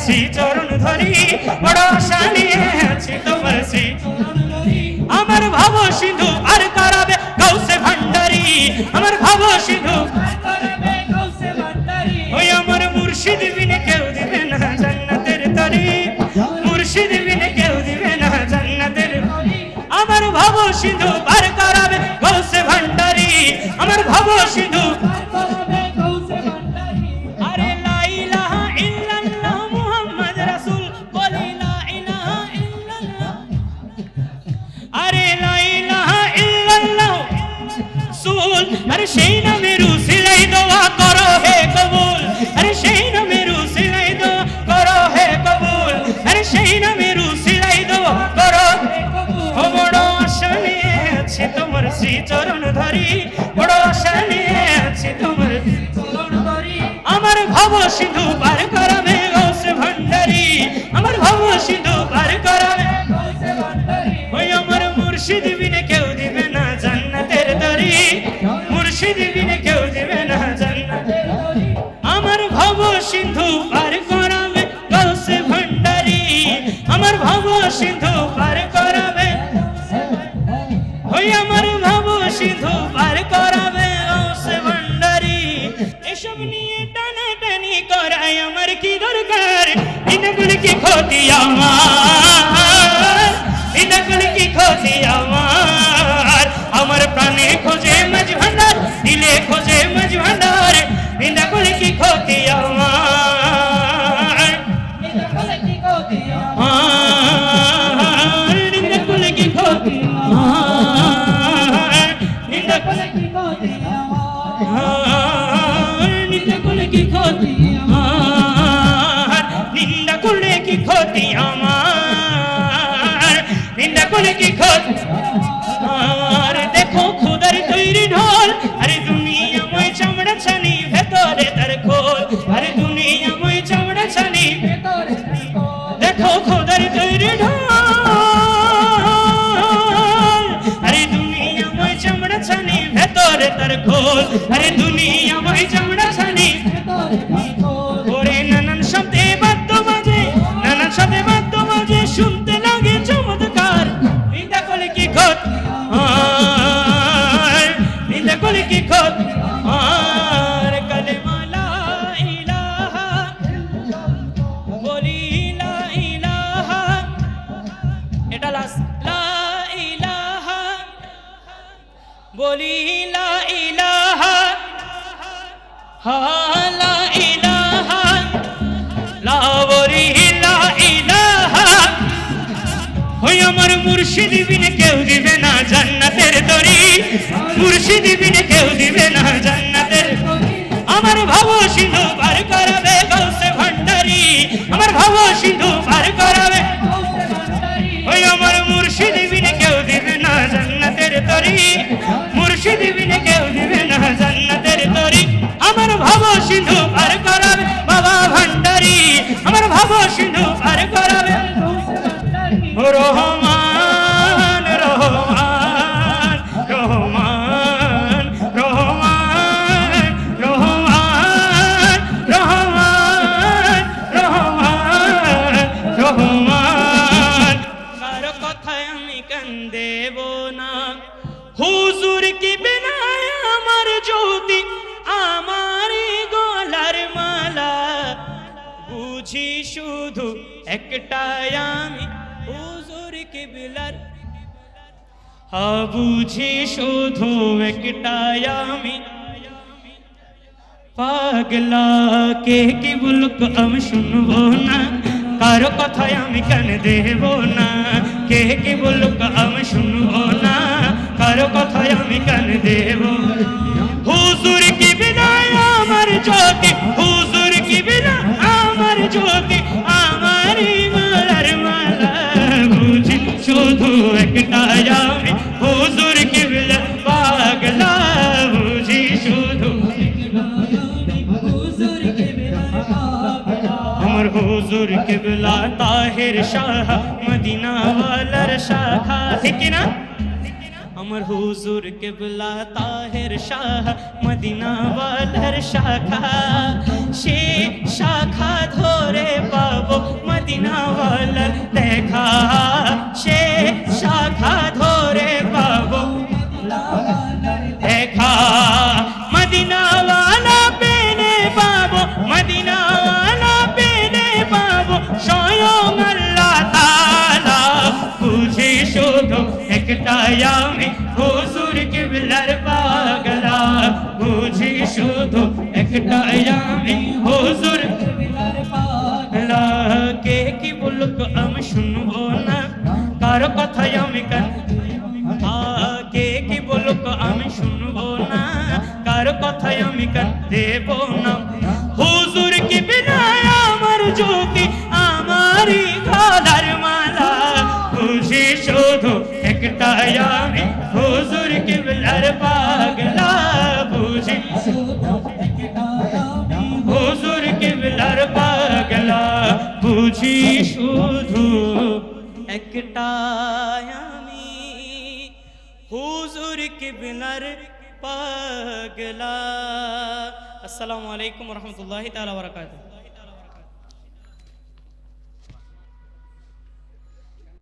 শ্রী চরণ ধরি, বড় আশা নিয়ে আছি তোমার শ্রী চরণ ধরি। আমার ভাব সিন্ধু পার করাবে গৌসে ভান্ডারি, আমার ভাব সিন্ধু পার করাবে গৌসে ভান্ডারি। ওই আমার মুর্শিদ বিনে কেউ দিবে না জান্নাতের তরি, মুর্শিদ বিনে কেউ দিবে না জান্নাতের তরি। আমার ভাব সিন্ধু পার করাবে গৌসে ভান্ডারি, আমার ভাব সিন্ধু পার করাবে গৌসে ভান্ডারি। আরে লা ইলাহা ইল্লাল্লাহ মুহাম্মদ রাসূল, বলি লা ইলাহা ইল্লাল্লাহ। আরে লা ইলাহা ইল্লাল্লাহ রাসূল, আরে সেই নামের উসিলাই দোয়া করো হে কবুল, আরে সেই নামের উসিলাই দোয়া করো হে কবুল, আরে সেই নামের উসিলাই দোয়া করো হে কবুল। ও বড় আশা নিয়ে আছি তোমার শ্রী চরণ ধরি, বড় আশা নিয়ে আছি তোমার শ্রী চরণ ধরি। আমার ভব সিন্ধু পার করাবে গৌসে ভান্ডারি, আমার ভব সিন্ধু পার করাবে গৌসে ভান্ডারি। ওই আমার মুর্শিদ বিনে কেউ দিবে না জান্নাতের তরি, মুর্শিদ বিনে কেউ দিবে না জান্নাতের তরি। আমার ভব সিন্ধু পার করাবে গৌসে ভান্ডারি, আমার ভব সিন্ধু পার করাবে, ওই আমার ভব সিন্ধু পার করাবে গৌসে ভান্ডারি। এসব নিয়ে টানাটানি করাই আমার কি দরকার, ইনাগুলি কি ক্ষতি আমার, ইনাগুলি কি ক্ষতি আমার। আমার প্রাণে খোঁজে মাঝ ভান্ডার, দিলে খোঁজে মাঝ ভান্ডার, ইনাগুলি কি ক্ষতি আমার, ইনাগুলি কি ক্ষতি আমার, ইনাগুলি কি ক্ষতি আমার, ইনাগুলি কি ক্ষতি আমার, নিন্দা করলে কি ক্ষতি আমার, নিন্দা করলে কি ক্ষতি আমার, নিন্দা করলে কি ক্ষতি আমার। দেখো খুদার তৈরি ঢোল, আরে দুনিয়াময় চামড়া ছানি ভেতরে তার খোল, আরে দুনিয়াময় চামড়া ছানি ভেতরে তার খোল। দেখো খুদার তৈরি ঢোল, আরে দুনিয়াময় চামড়া ছানি ভেতরে তার খোল, আরে দুনিয়াময় চামড়া ছানি ভেতরে তার খোল। ওরে নানান শব্দে বাদ্য বাজে, নানান শব্দে বাদ্য বাজে, শুনতে লাগে চমৎকার। নিন্দা করলে কি ক্ষতি আমার, নিন্দা করলে কি ক্ষতি আমার। কালেমা লা ইলাহা, বলি লা ইলাহা, এটা লাস্ট। লা ইলাহা, বলি লা ইলাহা, লা ইলাহা, লা বলি লা ইলাহা। ওই আমার মুর্শিদ বিনে কেউ দিবে না জান্নাতের তরি, মুর্শিদ বিনে কেউ দিবে না জান্নাতের তরি। আমার ভাব সিন্ধু পার করাবে গৌসে ভান্ডারি, আমার ভাব সিন্ধু পার করাবে গৌসে ভান্ডারি। ওই আমার মুর্শিদ বিনে কেউ দিবে না জান্নাতের তরি, মুর্শিদ বিনে কেউ দিবে না জান্নাতের তরি। আমার ভাব সিন্ধু পার করাবে বাবা ভান্ডারি, আমার ভাব সিন্ধু পার করাবে গৌসে ভান্ডারি। ও রহমান রহমান রহমান রহমান রহমান রহমান রহমান রহমান। কারো কথায় আমি কান দেব না, হুজুর কি বিনায় আমার জ্যোতি, আমার গলার মালা। বুঝি শুধু একটাই আমি হুজুর কিবলার, বুঝি শুধু একটাই আমি পাগলা। কে কি বলুক আমি শুনবো না, কারো কথায় আমি কান দেব না। কে কি বলুক আমি শুনবো না, কারো কথায় আমি কান দেব। হুজুর কি বিনায় আমার জ্যোতি, হুজুর কি বিনা আমার জ্যোতি, আমার মালার মালা। বুঝি শুধু একটাই আমি হুজুর কি বিনা পাগলা। বুঝি শুধু আমার হুজুর কিবলা তাহির শাহ মদিনা ওয়ালার শাখা। ঠিক না? আমার হুজুর কিবলা তাহের শাহ মদিনা ওয়ালার শাখা সে শাখা ধরে পাবো মদিনা ওয়ালার দেখা সে শাখা ধরে পাবো দেখা মদিনা ওয়ালা পেনে পাবো মদিনা ওয়ালা পেনে পাবো স্বয়ং আল্লাহ তাআলা বুঝি শুধু একটাই আমি হুজুর কিবলার পাগলা বুঝি শুধু একটাই আমি হুজুর কিবলার পাগলা কে কি বলুক আমি শুনবো না কারো কথাই আমি কান কে কি বলুক আমি শুনবো না কারো কথাই আমি কান দেব না হুজুর কিবলা আমার জ্যোতি আমারই গলার মালা বুঝি শুধু একটাই আমি হুজুর কিবলার পাগলা বুঝি হুজুর কিবলার পাগলা বুঝি শুধু একটাই আমি হুজুর কিবলার পাগলা। আসসালামু আলাইকুম ওয়া রাহমাতুল্লাহি তাআলা ওয়া বারাকাতুহু।